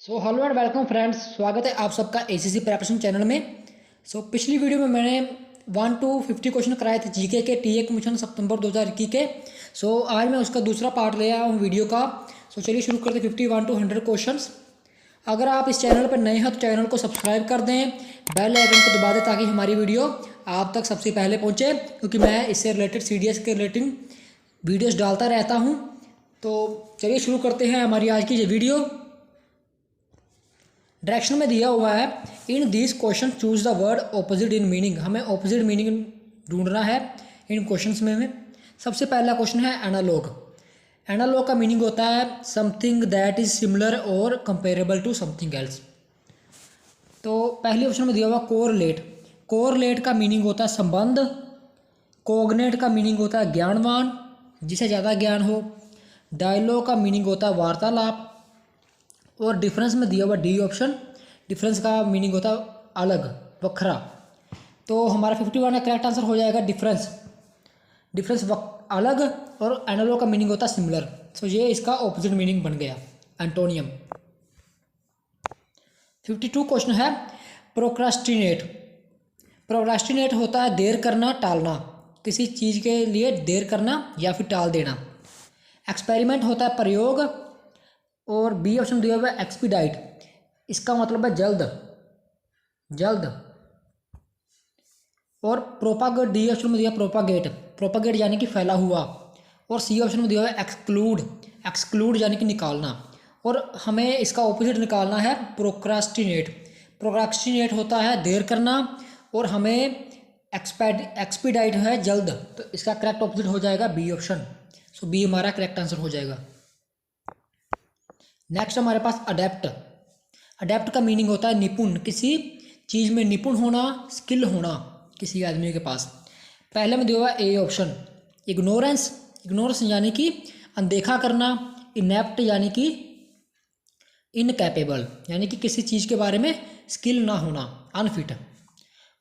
Hello and welcome friends, स्वागत है आप सबका एसीसी प्रिपरेशन चैनल में। पिछली वीडियो में मैंने 1 to 50 क्वेश्चन कराए थे जीके के टीए कमीशन सितंबर 2021 के। आज मैं उसका दूसरा पार्ट ले आया हूँ वीडियो का। चलिए शुरू करते हैं 51 to 100 क्वेश्चंस। अगर आप इस चैनल पर नए हैं तो चैनल को सब्सक्राइब कर दें, बेल आइकन को दबा दें ताकि हमारी वीडियो आप तक सबसे पहले पहुँचे, क्योंकि मैं इससे रिलेटेड सीडीएस के रिलेटिंग वीडियोज़ डालता रहता हूँ। तो चलिए शुरू करते हैं हमारी आज की ये वीडियो। डायरेक्शन में दिया हुआ है, in this question choose the word opposite in meaning. हमें ऑपोजिट मीनिंग ढूंढना है इन क्वेश्चंस में। सबसे पहला क्वेश्चन है एनालॉग। एनालॉग का मीनिंग होता है समथिंग दैट इज सिमिलर और कंपेरेबल टू समथिंग एल्स। तो पहले ऑप्शन में दिया हुआ कोरलेट। कोरलेट का मीनिंग होता है संबंध। कोग्नेट का मीनिंग होता है ज्ञानवान, जिसे ज़्यादा ज्ञान हो। डायलॉग का मीनिंग होता है वार्तालाप। और डिफरेंस में दिया हुआ डी ऑप्शन। डिफरेंस का मीनिंग होता है अलग, वखरा। तो हमारा 51 का करेक्ट आंसर हो जाएगा डिफरेंस। डिफरेंस अलग, और एनालॉग का मीनिंग होता है सिमिलर। ये इसका ऑपोजिट मीनिंग बन गया, एंटोनियम। 52 क्वेश्चन है प्रोक्रास्टिनेट। प्रोक्रास्टिनेट होता है देर करना, टालना, किसी चीज़ के लिए देर करना या फिर टाल देना। एक्सपेरिमेंट होता है प्रयोग। और बी ऑप्शन दिया हुआ है एक्सपीडाइट, इसका मतलब है जल्द जल्द। और प्रोपागेट, डी ऑप्शन में दिया प्रोपागेट, प्रोपागेट यानी कि फैला हुआ। और सी ऑप्शन में दिया हुआ है एक्सक्लूड, एक्सक्लूड यानी कि निकालना। और हमें इसका ऑपोजिट निकालना है प्रोक्रास्टिनेट। प्रोक्रास्टिनेट होता है देर करना, और हमें एक्सपीडाइट है जल्द। तो इसका करेक्ट ऑपोजिट हो जाएगा बी ऑप्शन। बी हमारा करेक्ट आंसर हो जाएगा। नेक्स्ट हमारे पास अडेप्ट। अडेप्ट का मीनिंग होता है निपुण, किसी चीज़ में निपुण होना, स्किल होना किसी आदमी के पास। पहले में दिया हुआ ए ऑप्शन इग्नोरेंस। इग्नोरेंस यानी कि अनदेखा करना। इनेप्ट यानी कि इनकैपेबल, यानी कि किसी चीज़ के बारे में स्किल ना होना, अनफिट।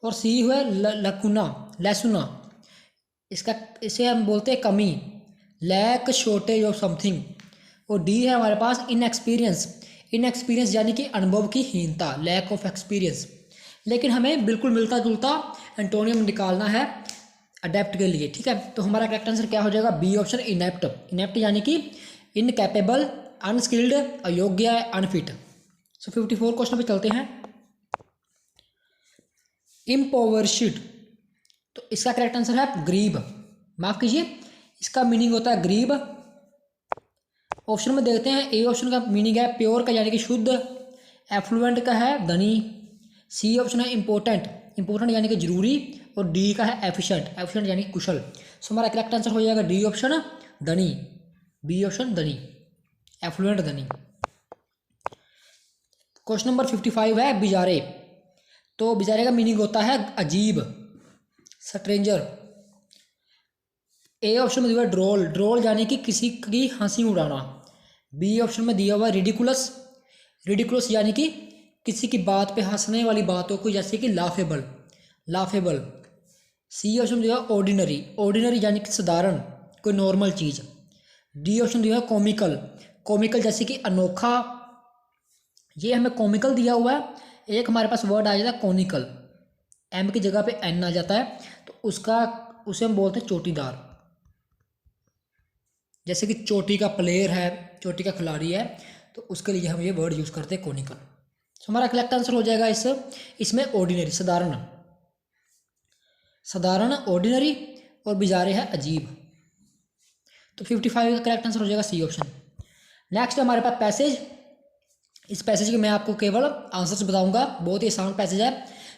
और सी हुआ लकुना, लैसुना, इसे हम बोलते हैं कमी, लैक, शॉर्टेज ऑफ समथिंग। और डी है हमारे पास इनएक्सपीरियंस। इनएक्सपीरियंस यानी कि अनुभव की हीनता, लैक ऑफ एक्सपीरियंस। लेकिन हमें बिल्कुल मिलता जुलता एंटोनियम निकालना है अडेप्ट के लिए, ठीक है। तो हमारा करेक्ट आंसर क्या हो जाएगा, बी ऑप्शन इनेप्ट। इनेप्ट यानी कि इनकैपेबल, अनस्किल्ड, अयोग्य, अनफिट। 54 क्वेश्चन पे चलते हैं। इम्पोवर्शिड, तो इसका करेक्ट आंसर है गरीब, माफ कीजिए, इसका मीनिंग होता है गरीब। ऑप्शन में देखते हैं, ए ऑप्शन का मीनिंग है प्योर का यानी कि शुद्ध। एफ्लुएंट का है धनी। सी ऑप्शन है इम्पोर्टेंट, इम्पोर्टेंट यानी कि जरूरी। और डी का है एफिशिएंट, एफिशिएंट यानी कि कुशल। हमारा करेक्ट आंसर हो जाएगा डी ऑप्शन धनी, बी ऑप्शन धनी, एफ्लुएंट धनी। क्वेश्चन नंबर 55 है बिजारे। तो बिजारे का मीनिंग होता है अजीब, स्ट्रेंजर। ए ऑप्शन में दिया हुआ ड्रोल, ड्रोल यानी कि किसी की हंसी उड़ाना। बी ऑप्शन में दिया हुआ रिडिकुलस, रिडिकुलस यानी कि किसी की बात पे हंसने वाली बातों को, जैसे कि लाफेबल, लाफेबल। सी ऑप्शन दिया हुआ ऑर्डिनरी, ऑर्डिनरी यानी कि साधारण, कोई नॉर्मल चीज़। डी ऑप्शन दिया हुआ कॉमिकल, कॉमिकल जैसे कि अनोखा। ये हमें कॉमिकल दिया हुआ है। एक हमारे पास वर्ड आ जाता है कॉनिकल, एम की जगह पे एन आ जाता है, तो उसे हम बोलते हैं चोटीदार। जैसे कि चोटी का प्लेयर है, चोटी का खिलाड़ी है, तो उसके लिए हम ये वर्ड यूज़ करते हैं कॉनिकल। हमारा करेक्ट आंसर हो जाएगा इसमें ऑर्डिनरी, साधारण, साधारण, ऑर्डिनरी। और बिजारे है अजीब। तो 55 का करेक्ट आंसर हो जाएगा सी ऑप्शन। नेक्स्ट हमारे पास पैसेज। इस पैसेज के मैं आपको केवल आंसर्स बताऊंगा, बहुत ही आसान पैसेज है,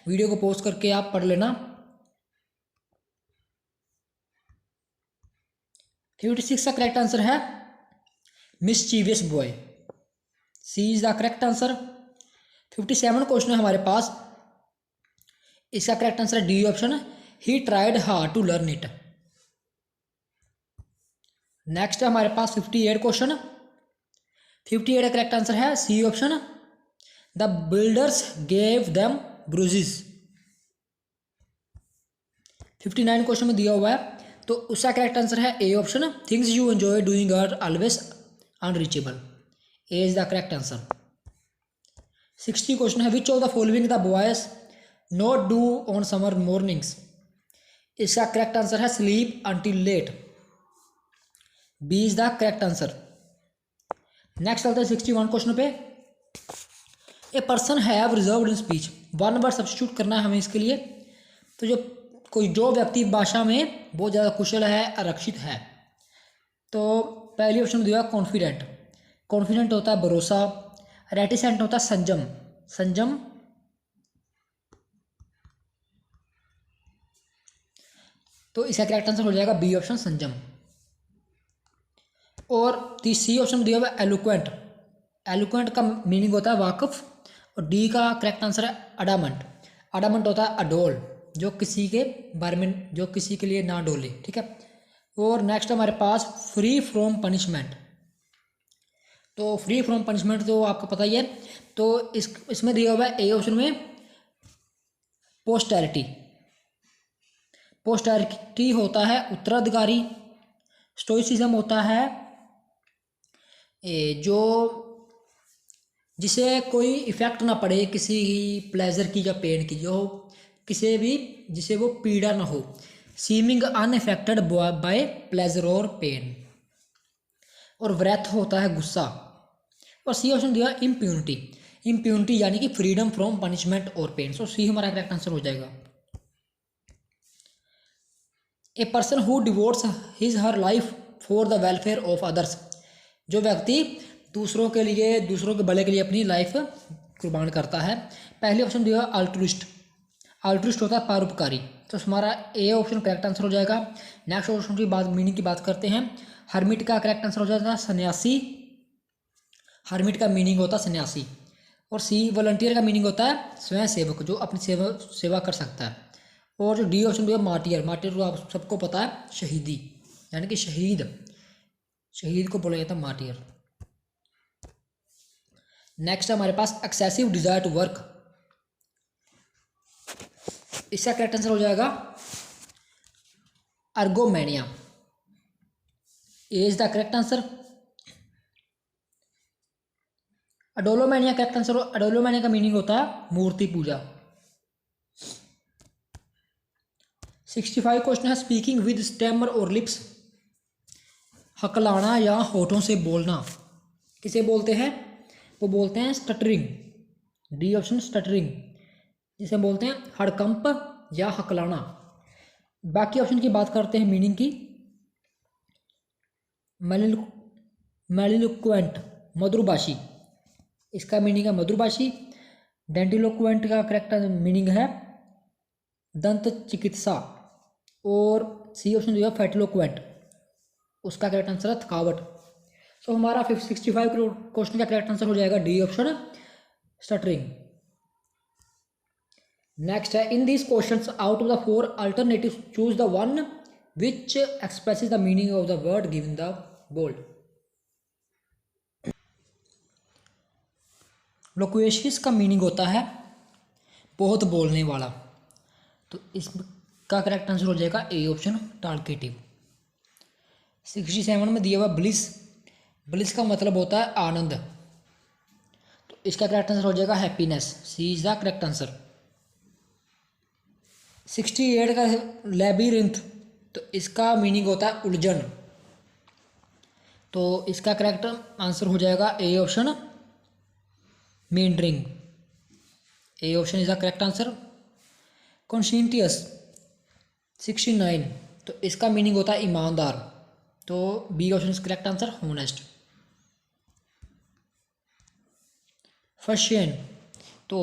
वीडियो को पॉज करके आप पढ़ लेना। 56 का करेक्ट आंसर है mischievous boy, C is the correct answer. 57 question है हमारे पास, इसका करेक्ट आंसर है D option, he tried hard to learn it. Next है हमारे पास 58 क्वेश्चन। 58 का करेक्ट आंसर है C option, the builders gave them bruises. 59 question में दिया हुआ है, तो उसका करेक्ट आंसर है A option, things you enjoy doing are always unreachable. A is the correct answer. 60 question है, which of the following the boys not do on summer mornings. इसका correct answer है sleep until late, B is the correct answer. Next चलते हैं 61 question पे। A person have reserved in speech, one word substitute करना है हमें इसके लिए। तो जो व्यक्ति भाषा में बहुत ज़्यादा कुशल है, आरक्षित है, तो पहली ऑप्शन दिया कॉन्फिडेंट। कॉन्फिडेंट होता है भरोसा, रेटिसेंट होता है संयम, संयम, तो इसका करेक्ट आंसर हो जाएगा बी ऑप्शन संयम। और सी ऑप्शन दिया हुआ एलोक्वेंट। एलोक्वेंट का मीनिंग होता है वाकफ, और डी का करेक्ट आंसर है अडामंट। अडामंट होता है अडोल, जो किसी के बारे में, जो किसी के लिए ना डोले, ठीक है। और नेक्स्ट हमारे पास फ्री फ्रॉम पनिशमेंट। तो फ्री फ्रॉम पनिशमेंट तो आपको पता ही है, तो इसमें दिया हुआ है ए ऑप्शन में पोस्टैरिटी। पोस्टैरिटी होता है उत्तराधिकारी। स्टोइसिज्म होता है जो जिसे कोई इफेक्ट ना पड़े किसी प्लेजर की या पेन की, जो किसी भी जिसे वो पीड़ा ना हो। सीमिंग अनअफेक्टेड बाय प्लेजर और पेन। और व्रेथ होता है गुस्सा। और सी ऑप्शन दिया इम्प्यूनिटी। इम्प्यूनिटी यानी कि फ्रीडम फ्रॉम पनिशमेंट और पेन। सो सी हमारा करेक्ट आंसर हो जाएगा। A person who devotees his her life for the welfare of others. जो व्यक्ति दूसरों के लिए, दूसरों के भले के लिए अपनी लाइफ कुर्बान करता है। पहले ऑप्शन दिया अल्ट्रुइस्ट। अल्ट्रुइस्ट होता है परोपकारी, तो हमारा ए ऑप्शन करेक्ट आंसर हो जाएगा। नेक्स्ट ऑप्शन की बात, मीनिंग की बात करते हैं। हर्मिट का करेक्ट आंसर हो जाएगा सन्यासी। हर्मिट का मीनिंग होता है सन्यासी। और सी वॉलंटियर का मीनिंग होता है स्वयं सेवक, जो अपनी सेवा कर सकता है। और जो डी ऑप्शन दिया मार्टियर। मार्टियर को आप सबको पता है शहीदी, यानी कि शहीद, शहीद को बोला जाता है मार्टियर। नेक्स्ट हमारे पास एक्सेसिव डिजायर टू वर्क। इसका करेक्ट आंसर हो जाएगा ergomania. A is the correct answer. Idolomania correct answer. Idolomania का मीनिंग होता है मूर्ति पूजा। 65 क्वेश्चन है, स्पीकिंग विद स्टेमर और लिप्स। हकलाना या होठों से बोलना किसे बोलते हैं? वो बोलते हैं स्टटरिंग। डी ऑप्शन स्टटरिंग, जिसे बोलते हैं हड़कंप या हकलाना। बाकी ऑप्शन की बात करते हैं मीनिंग की। मैलिलोक्वेंट मधुरभाषी, इसका मीनिंग है मधुरभाषी। डेंटिलोक्वेंट का करेक्ट मीनिंग है दंत चिकित्सा। और सी ऑप्शन जो है फैटिलोक्वेंट, उसका करेक्ट आंसर है थकावट। सो हमारा 65 क्वेश्चन का करेक्ट आंसर हो जाएगा डी ऑप्शन स्टटरिंग। नेक्स्ट है, in this questions out of the 4 alternatives choose the one which expresses the meaning of the word given the bold. Loquacious का मीनिंग होता है बहुत बोलने वाला, तो इसका करेक्ट आंसर हो जाएगा ए ऑप्शन टालकेटिव। 67 में दिया हुआ ब्लिस। ब्लिस का मतलब होता है आनंद, तो इसका करेक्ट आंसर हो जाएगा happiness. C is the correct answer. 68 का लेबिरिंथ, तो इसका मीनिंग होता है उलझन, तो इसका करेक्ट आंसर हो जाएगा A option meandering. A option is the correct answer. Conscientious 69, तो इसका मीनिंग होता है ईमानदार, तो B option is correct answer honest. Fashion, तो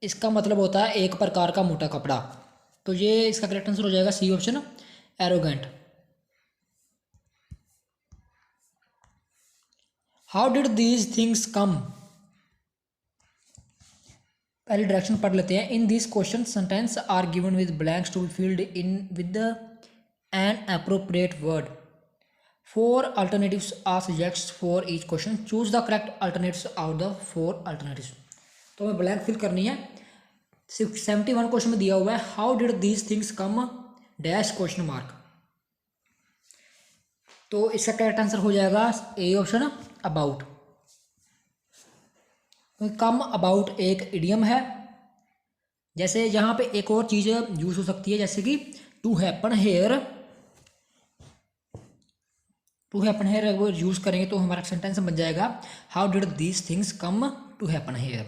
इसका मतलब होता है एक प्रकार का मोटा कपड़ा, तो ये इसका करेक्ट आंसर हो जाएगा C option arrogant. How did these things come. पहले डायरेक्शन पढ़ लेते हैं। In this question sentences are given with blanks to be filled in with an appropriate word. 4 alternatives are suggested for each question. Choose the correct alternatives out the 4 alternatives. तो हमें blank fill करनी है। 71 question में दिया हुआ है how did these things come dash question mark, तो इसका करेक्ट आंसर हो जाएगा A option about. Come about एक इडियम है। जैसे यहाँ पे एक और चीज़ यूज हो सकती है, जैसे कि to happen here. To happen here वो यूज करेंगे तो हमारा सेंटेंस बन जाएगा how did these things come to happen here.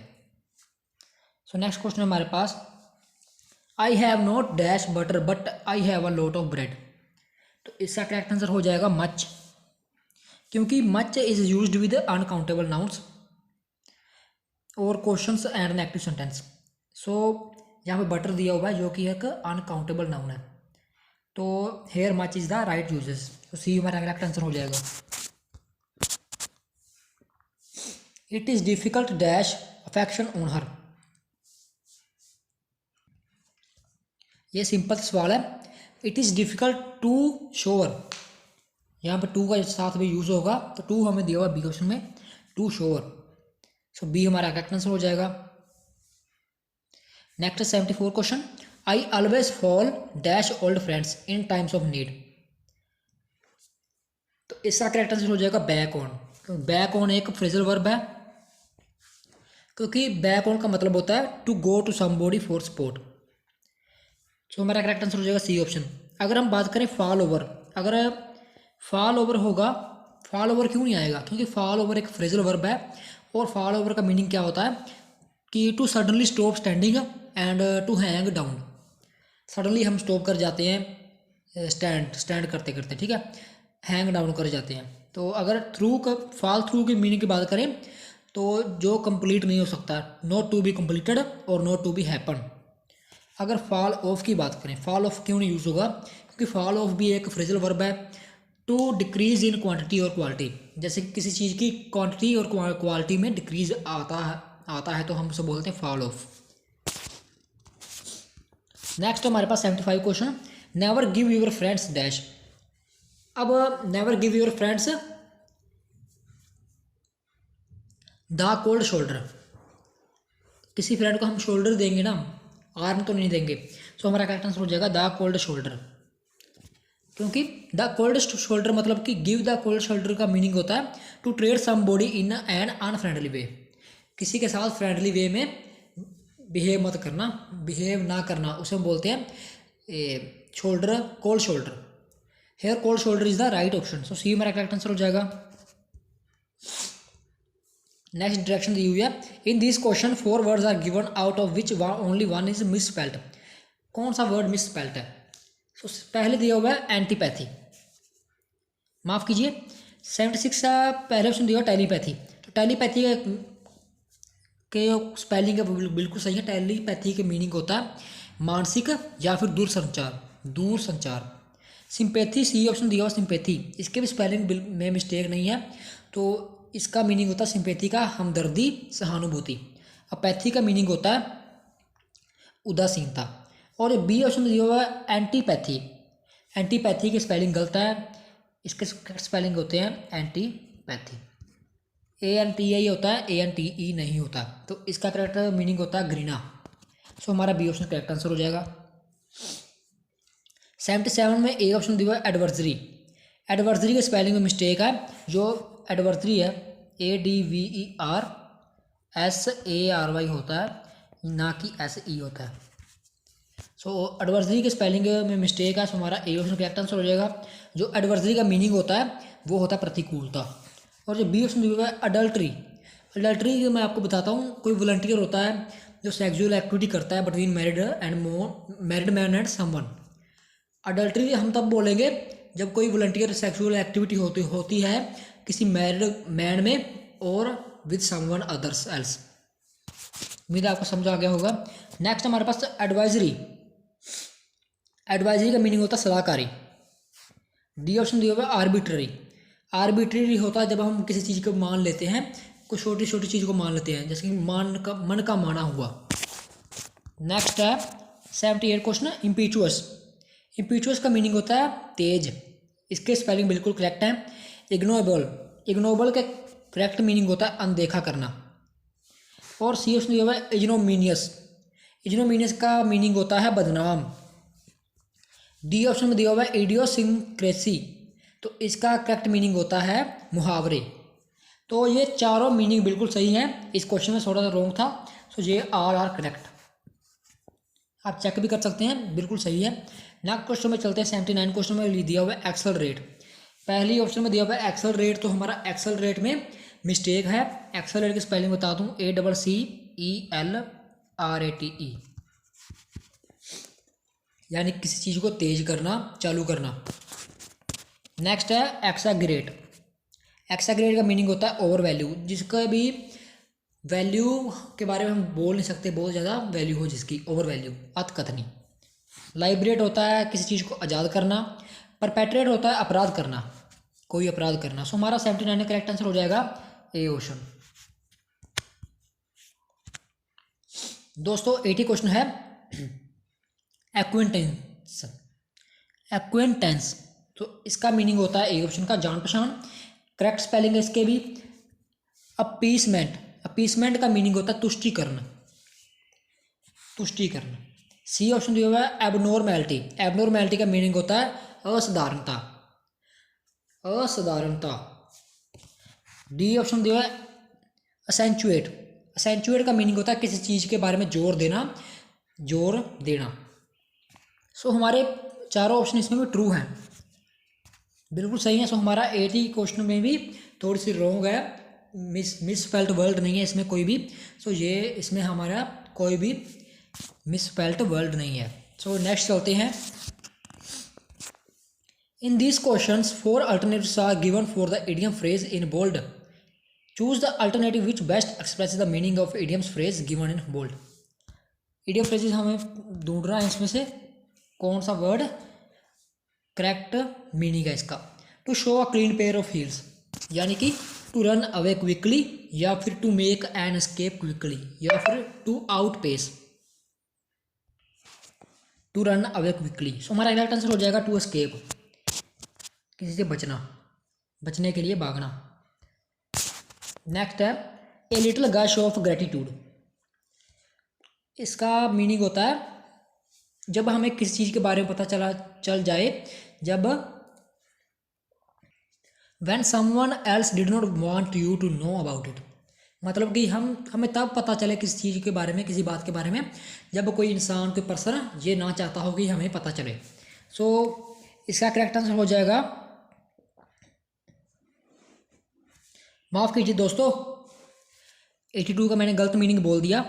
So next question हमारे पास, I have not dash butter but I have a lot of bread. तो इसका करेक्ट आंसर हो जाएगा मच, क्योंकि much is used with uncountable nouns और questions and an active sentence. So यहाँ पे बटर दिया हुआ है जो कि एक अनकाउंटेबल नाउन है, तो here much is the right usages. तो सी हमारा करेक्ट आंसर हो जाएगा। It is difficult dash affection on her. ये सिंपल सवाल है। It is difficult to shower, यहाँ पे टू का साथ भी यूज होगा, तो टू हमें दिया हुआ बी क्वेश्चन में, टू शोअर। सो बी हमारा करेक्ट आंसर हो जाएगा। Next 74 question, I always fall dash old friends in times of need. तो इसका करेक्ट आंसर हो जाएगा बैक ऑन। तो बैक ऑन एक फ्रेजल वर्ब है, क्योंकि बैक ऑन का मतलब होता है to go to somebody for support. तो हमारा करेक्ट आंसर हो जाएगा सी ऑप्शन। अगर हम बात करें फॉल ओवर, अगर फॉल ओवर होगा, फॉल ओवर क्यों नहीं आएगा, क्योंकि फॉल ओवर एक फ्रेजल वर्ब है और फॉल ओवर का मीनिंग क्या होता है कि to suddenly stop standing and to hang down. Suddenly हम स्टॉप कर जाते हैं स्टैंड करते करते, ठीक है, हैंग डाउन कर जाते हैं। तो अगर थ्रू का फॉल थ्रू की मीनिंग की बात करें तो जो कंप्लीट नहीं हो सकता, नॉट टू बी कंप्लीटेड और नॉट टू बी हैपन। अगर फॉल ऑफ की बात करें, फॉल ऑफ क्यों नहीं यूज़ होगा, क्योंकि फॉल ऑफ भी एक फ्रेजल वर्ब है टू डिक्रीज इन क्वांटिटी और क्वालिटी। जैसे किसी चीज़ की क्वांटिटी और क्वालिटी में डिक्रीज आता है तो हम उसे बोलते हैं फॉल ऑफ। नेक्स्ट हमारे पास 75 question, never give your friends dash. अब never give your friends the cold shoulder. किसी फ्रेंड को हम शोल्डर देंगे ना, आर्म तो नहीं देंगे। सो हमारा करेक्ट आंसर हो जाएगा द कोल्ड शोल्डर, क्योंकि द कोल्ड शोल्डर मतलब कि गिव द कोल्ड शोल्डर का मीनिंग होता है to treat somebody in an unfriendly way. किसी के साथ फ्रेंडली वे में बिहेव मत करना, बिहेव ना करना, उसे हम बोलते हैं shoulder, cold shoulder. Here cold shoulder is the right option. So C हमारा करेक्ट आंसर हो जाएगा। नेक्स्ट डायरेक्शन दी हुई है, in this question 4 words are given out of which only one is misspelled. कौन सा वर्ड मिस स्पेल्ड है? तो पहले दिया हुआ है एंटीपैथी, माफ़ कीजिए 76 का पहले ऑप्शन दिया हुआ टेलीपैथी। तो टेलीपैथी के स्पेलिंग बिल्कुल सही है। टेलीपैथी के मीनिंग होता है मानसिक या फिर दूर संचार। सिंपैथी सी ऑप्शन दिया हुआ सिंपैथी, इसके भी स्पेलिंग में मिस्टेक नहीं है। तो इसका मीनिंग होता है सिंपैथी का हमदर्दी, सहानुभूति। अब पैथी का मीनिंग होता है उदासीनता। और बी ऑप्शन दिया हुआ है एंटीपैथी। एंटीपैथी की स्पेलिंग गलत है, इसके स्पेलिंग होते हैं एंटीपैथी, ANTI होता है, ANTE नहीं होता। तो इसका करेक्ट मीनिंग होता है घृणा। सो हमारा बी ऑप्शन करेक्ट आंसर हो जाएगा। 77 में ए ऑप्शन दिया हुआ है एडवर्सरी। एडवर्सरी के स्पेलिंग में मिस्टेक है। जो एडवर्सरी है ADVERSARY होता है, ना कि SE होता है। सो एडवर्सरी के स्पेलिंग में मिस्टेक है। सो हमारा ए ऑप्शन करेक्ट आंसर हो जाएगा। जो एडवर्सरी का मीनिंग होता है वो होता है प्रतिकूलता। और जो बी ऑप्शन दिया हुआ है अडल्ट्री। अडल्ट्री मैं आपको बताता हूँ, कोई वॉलंटियर होता है जो सेक्सुअल एक्टिविटी करता है between married man and someone. Adultery हम तब बोलेंगे जब कोई वॉलंटियर सेक्सुअल एक्टिविटी होती है किसी मैरिड मैन में और विद समवन अदर्स एल्स। उम्मीद आपको समझ आ गया होगा। नेक्स्ट हमारे पास एडवाइजरी। एडवाइजरी का मीनिंग होता है सलाहकारी। डी ऑप्शन दिया हुआ है आर्बिट्ररी। आर्बिट्ररी होता है जब हम किसी चीज़ को मान लेते हैं, कोई छोटी छोटी चीज़ को मान लेते हैं, जैसे कि मन का माना हुआ। नेक्स्ट है 78 क्वेश्चन, इम्पीचुअस। इम्पीचुअस का मीनिंग होता है तेज। इसके स्पेलिंग बिल्कुल करेक्ट है। इग्नोबल। इग्नोबल का करेक्ट मीनिंग होता है अनदेखा करना। और सी ऑप्शन दिया हुआ है इग्नोमीनियस। इग्नोमीनियस का मीनिंग होता है बदनाम। डी ऑप्शन में दिया हुआ है इडियोसिंक्रेसी। तो इसका करेक्ट मीनिंग होता है मुहावरे। तो ये चारों मीनिंग बिल्कुल सही हैं। इस क्वेश्चन में थोड़ा सा रॉन्ग था, सो ये आर करेक्ट। आप चेक भी कर सकते हैं, बिल्कुल सही है। नेक्स्ट क्वेश्चन में चलते हैं। 79 क्वेश्चन में दिया हुआ है एक्सेल रेट। पहली ऑप्शन में दिया हुआ है एक्सेल रेट, तो हमारा एक्सेल रेट में मिस्टेक है। एक्सेल रेट की स्पेलिंग बता दूं, ACCELRATE, यानी किसी चीज़ को तेज करना, चालू करना। नेक्स्ट है एक्साग्रेट। एक्साग्रेट का मीनिंग होता है ओवर वैल्यू, जिसका भी वैल्यू के बारे में हम बोल नहीं सकते, बहुत ज़्यादा वैल्यू हो जिसकी, ओवर वैल्यू, अतकथनी। लाइब्रेट होता है किसी चीज़ को आज़ाद करना। परपेट्रेट होता है अपराध करना, कोई अपराध करना। सो हमारा 79 का करेक्ट आंसर हो जाएगा ए ऑप्शन। दोस्तों 80 क्वेश्चन है एक्वेंटेंस। एक्वेंटेंस, तो इसका मीनिंग होता है ए ऑप्शन का जान पहचान। करेक्ट स्पेलिंग है इसके भी अपीसमेंट। अपीसमेंट का मीनिंग होता है तुष्टिकरण, तुष्टिकरण। सी ऑप्शन दिया हुआ है एबनॉर्मैलिटी। एबनॉर्मैलिटी का मीनिंग होता है असाधारणता, असाधारणता। डी ऑप्शन दिया हुआ है असेंचुएट। असेंचुएट का मीनिंग होता है किसी चीज़ के बारे में जोर देना, जोर देना। सो हमारे चारों ऑप्शन इसमें भी ट्रू हैं, बिल्कुल सही है। सो हमारा 80 क्वेश्चन में भी थोड़ी सी रॉन्ग है, मिसस्पेल्ट वर्ड नहीं है इसमें कोई भी। सो ये इसमें हमारा कोई भी मिसस्पेल्ट वर्ड नहीं है। सो नेक्स्ट चलते हैं। In this questions 4 alternatives are given for the idiom phrase in bold. Choose the alternative which best express the meaning of idioms phrase given in bold. Idiom phrases हमें ढूंढना है इसमें से कौन सा वर्ड करेक्ट मीनिंग है इसका। To show a clean pair of heels, यानी कि टू रन अवे क्विकली, या फिर to make an escape quickly, या फिर to outpace, to run away quickly. So हमारा करेक्ट आंसर हो जाएगा टू एस्केप, किसी से बचना, बचने के लिए भागना। नेक्स्ट है a little gush of gratitude. इसका मीनिंग होता है जब हमें किसी चीज़ के बारे में पता चल जाए, जब when someone else did not want you to know about it, मतलब कि हमें तब पता चले किसी चीज़ के बारे में, किसी बात के बारे में, जब कोई इंसान, कोई पर्सन ये ना चाहता हो कि हमें पता चले। सो इसका करेक्ट आंसर हो जाएगा, माफ़ कीजिए दोस्तों 82 का मैंने गलत मीनिंग बोल दिया।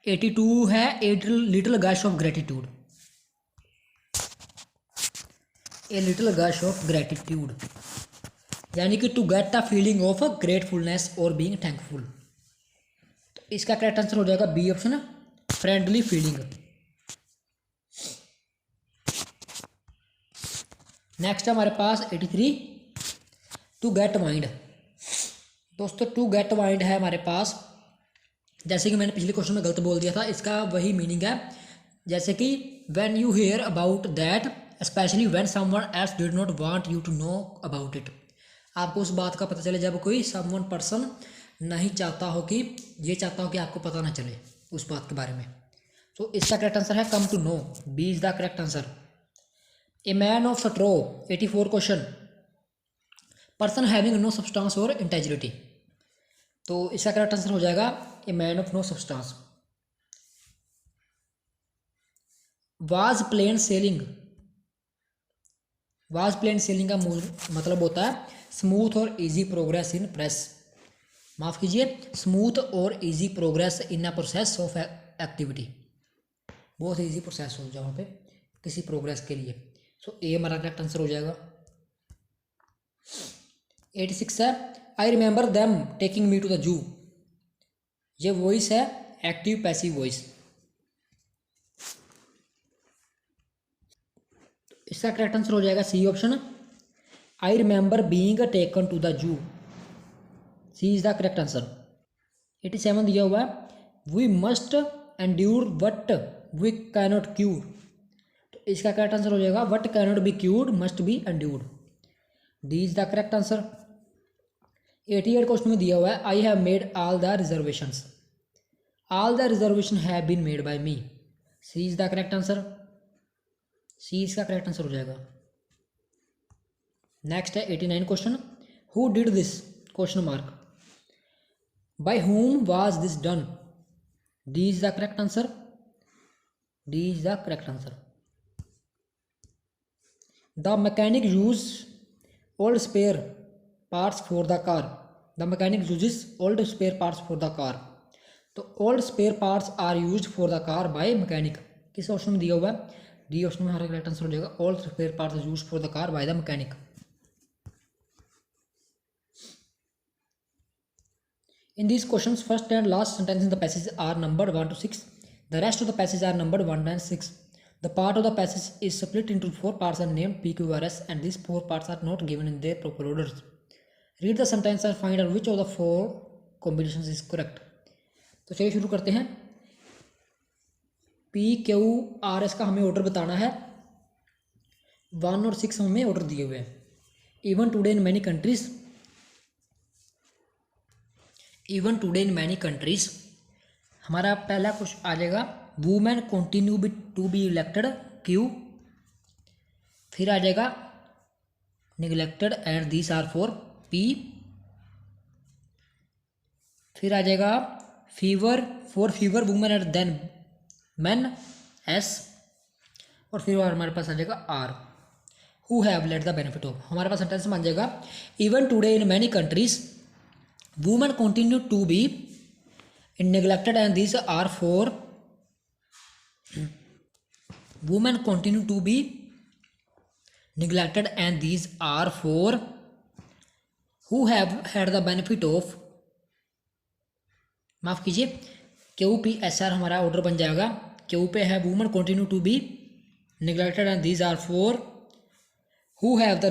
82 है a little gush of gratitude, a little gush of gratitude, यानी कि to get the feeling of gratefulness और बीइंग थैंकफुल। तो इसका करेक्ट आंसर हो जाएगा B option, friendly feeling. Next है हमारे पास 83 टू गेट माइंड। दोस्तों टू गेट माइंड है हमारे पास, जैसे कि मैंने पिछले क्वेश्चन में गलत बोल दिया था, इसका वही मीनिंग है जैसे कि when you hear about that especially when someone else did not want you to know about it. आपको उस बात का पता चले जब कोई समवन पर्सन नहीं चाहता हो कि, ये चाहता हो कि आपको पता ना चले उस बात के बारे में। तो इसका करेक्ट आंसर है come to know, B is the correct answer. A man of straw 84 question, person having no substance और इंटेग्रिटी। तो इसका करेक्ट आंसर हो जाएगा a man of no substance. Was plain sailing, was plain sailing का मतलब होता है smooth और इजी प्रोग्रेस इन प्रेस, माफ़ कीजिए स्मूथ और easy progress in a process of activity, बहुत इजी प्रोसेस हो जहाँ पे किसी प्रोग्रेस के लिए। सो ए हमारा करेक्ट आंसर हो जाएगा। 86 है I remember them taking me to the zoo. ये वॉइस है एक्टिव पैसिव वॉइस। इसका करेक्ट आंसर हो जाएगा C option, I remember being taken to the zoo, C is the correct answer. 87 दिया हुआ है we must endure what we cannot cure. तो इसका करेक्ट आंसर हो जाएगा what cannot be cured must be endured, D is the correct answer. 88 question में दिया हुआ है I have made all the reservations, all the reservation have been made by me, C is the correct answer, C इसका correct answer हो जाएगा। Next है 89 question who did this question mark. By whom was this done? D is the correct answer. D is the correct answer. The mechanic uses old spare parts for the car. The mechanic uses old spare parts for the car. तो old spare parts are used for the car by mechanic, किस option में दिया हुआ है? D option में हमारा correct answer हो जाएगा, old spare parts used for the car by the mechanic. In these questions, first and last sentence in the passage are numbered 1 to 6. The rest of the passage are numbered 1 and 6. The part of the passage is split into 4 parts and named P, Q, R, S, and these 4 parts are not given in their proper orders. Read the sentence and find out which of the 4 combinations is correct. तो चलिए शुरू करते हैं. P, Q, R, S का हमें order बताना है. 1 और 6 हमें ऑर्डर दिए हुए हैं. Even today in many countries हमारा पहला क्वेश्चन आ जाएगा, women continue to be elected, Q. फिर आ जाएगा neglected and these are for, P. फिर आ जाएगा for fewer women and than men, S. और फिर हमारे पास आ जाएगा R, who have let the benefit of. हमारे पास सेंटेंस बन जाएगा, even today in many countries women continue to be neglected and these are for, women continue to be neglected and these are for who have had the benefit of, माफ कीजिए, Q P S R हमारा order बन जाएगा. Q पे है women continue to be neglected and these are for who have the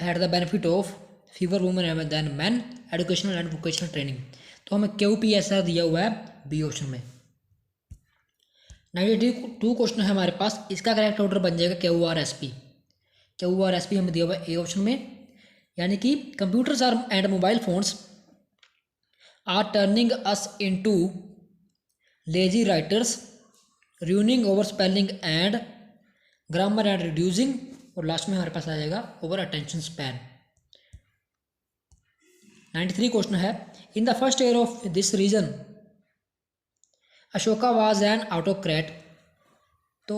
had the benefit of fewer women and than men, educational and vocational training. तो हमें Q P S are दिया हुआ है B option में. 92 question है हमारे पास, इसका करेक्ट ऑर्डर बन जाएगा Q R S P. Q R S P हमें दिया हुआ है ए ऑप्शन में, यानी कि computers are and mobile phones are turning us into lazy writers, ruining over spelling and grammar and reducing, और लास्ट में हमारे पास आ जाएगा ओवर अटेंशन स्पैन. 93 क्वेश्चन है, in the first year of this reign Ashoka was an autocrat. तो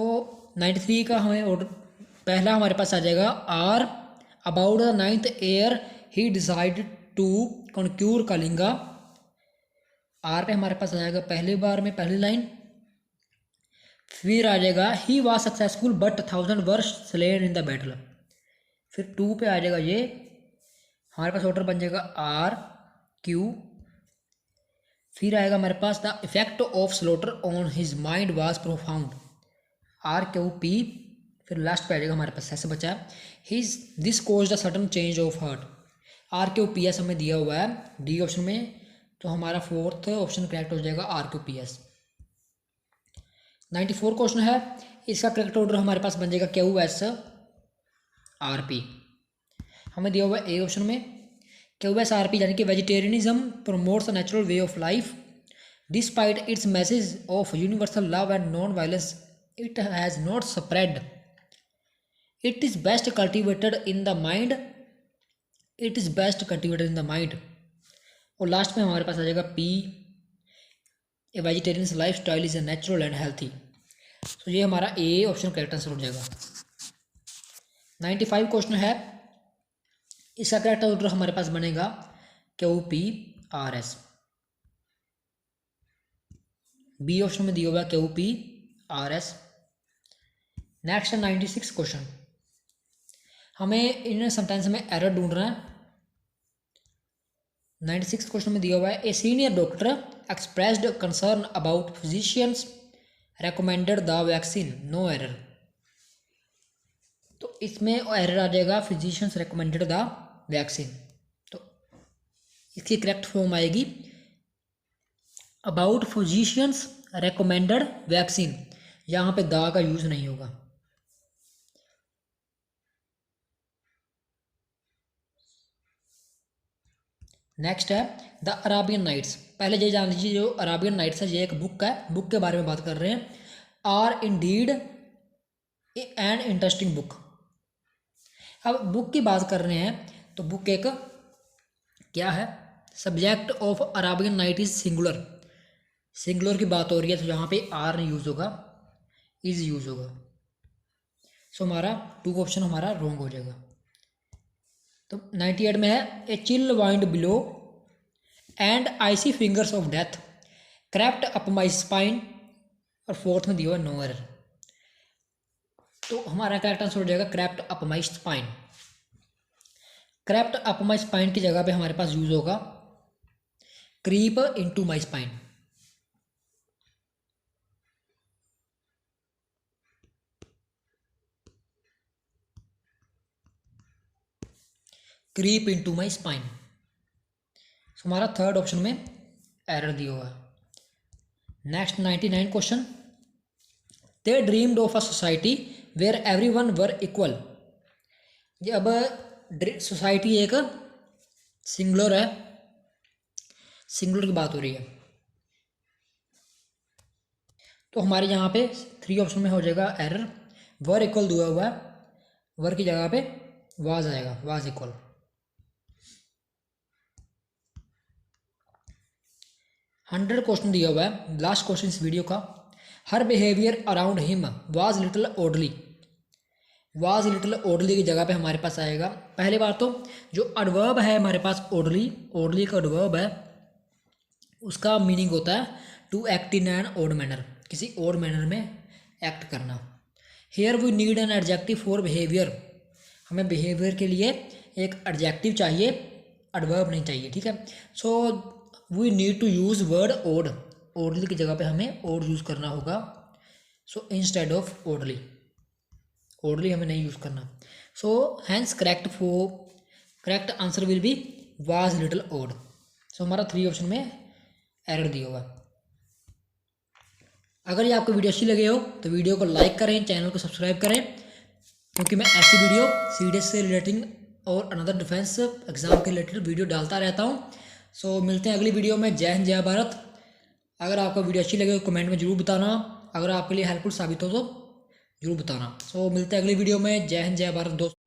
93 का हमें ऑर्डर पहला हमारे पास आ जाएगा, or about the 9th year he decided to conquer Kalinga. आर पे हमारे पास आ जाएगा पहली बार में पहली लाइन. फिर आ जाएगा he was successful but 1000 were slain in the battle. फिर 2 पे आ जाएगा ये, हमारे पास ऑर्डर बन जाएगा आर क्यू. फिर आएगा हमारे पास the effect of slaughter on his mind was profound, R Q P. फिर लास्ट पे आ जाएगा हमारे पास ऐसे बचा है, his this caused a sudden change of heart. R Q P S हमें दिया हुआ है डी ऑप्शन में, तो हमारा फोर्थ ऑप्शन करेक्ट हो जाएगा R Q P S. 94 question है, इसका करेक्ट ऑर्डर हमारे पास बन जाएगा क्यू एस आर पी. हमें दिया हुआ है ए ऑप्शन में क्यू एस आर पी, यानी कि vegetarianism promotes a natural way of life despite it's message of universal love and non violence it has not spread. It is best cultivated in the mind, it is best cultivated in the mind. और last में हमारे पास आ जाएगा P, A vegetarian life style is a natural and healthy. तो ये हमारा A option correct answer हो जाएगा. 95 क्वेश्चन है, इसका करेक्ट ऑर्डर हमारे पास बनेगा Q P R S. B option में दिया हुआ Q P R S. Next 96 question, हमें इन सेंटेंस में एरर ढूंढना है. 96 क्वेश्चन में दिया हुआ है, a senior doctor expressed concern about physicians recommended the vaccine, no error. तो इसमें एरर आ जाएगा फिजिशियंस रेकमेंडेड द वैक्सीन. तो इसकी करेक्ट फॉर्म आएगी अबाउट फिजिशियंस रेकमेंडेड वैक्सीन, यहाँ पे द का यूज नहीं होगा. नेक्स्ट है द अराबियन नाइट्स. पहले ये जान लीजिए, जो अराबियन नाइट्स है ये एक बुक है, बुक के बारे में बात कर रहे हैं. Are indeed an interesting book. अब बुक की बात कर रहे हैं तो बुक एक क्या है, subject of Arabian night is singular, singular की बात हो रही है तो यहाँ पे आर नहीं यूज़ होगा, इज यूज़ होगा। सो हमारा 2 ऑप्शन हमारा रॉन्ग हो जाएगा। तो 98 में है a chill wind below and icy fingers of death crept up my spine, और 4th में दिया हुआ नो एरर। तो हमारा करेक्ट आंसर हो जाएगा crept up my spine. Crept up my spine की जगह पे हमारे पास यूज होगा creep into my spine. Creep into my spine. हमारा 3rd ऑप्शन में एरर दिया हुआ है। Next 99 question, they dreamed of a society where everyone were equal. ये अब सोसाइटी एक सिंगुलर है, सिंगुलर की बात हो रही है, तो हमारे यहाँ पे 3 ऑप्शन में हो जाएगा एरर। वर इक्वल दिया हुआ है, वर की जगह पे वाज आएगा, वाज इक्वल। हंड्रेड क्वेश्चन दिया हुआ है, लास्ट क्वेश्चन इस वीडियो का। Her behaviour around him was little orderly. Was little orderly की जगह पे हमारे पास आएगा, पहली बात तो जो एडवर्ब है हमारे पास ऑर्डरली, ऑर्डरली का एडवर्ब है उसका मीनिंग होता है to act in an odd manner, किसी ऑड मैनर में एक्ट करना। Here we need an adjective for behaviour, हमें बिहेवियर के लिए एक एडजेक्टिव चाहिए, एडवर्ब नहीं चाहिए, ठीक है। So we need to use word odd, orderly की जगह पे हमें ओड यूज़ करना होगा। So instead of orderly, orderly हमें नहीं यूज़ करना। So hence correct answer will be was little odd. So हमारा 3 ऑप्शन में एरर दिया हुआ। अगर ये आपको वीडियो अच्छी लगे हो तो वीडियो को लाइक करें, चैनल को सब्सक्राइब करें, क्योंकि मैं ऐसी वीडियो सीडीएस से रिलेटिंग और अनदर डिफेंस एग्जाम के रिलेटेड वीडियो डालता रहता हूँ। सो मिलते हैं अगली वीडियो में। जय हिंद, जय भारत। अगर आपको वीडियो अच्छी लगे तो कमेंट में जरूर बताना, अगर आपके लिए हेल्पफुल साबित हो तो जरूर बताना। सो मिलते हैं अगली वीडियो में। जय हिंद, जय भारत दोस्तों।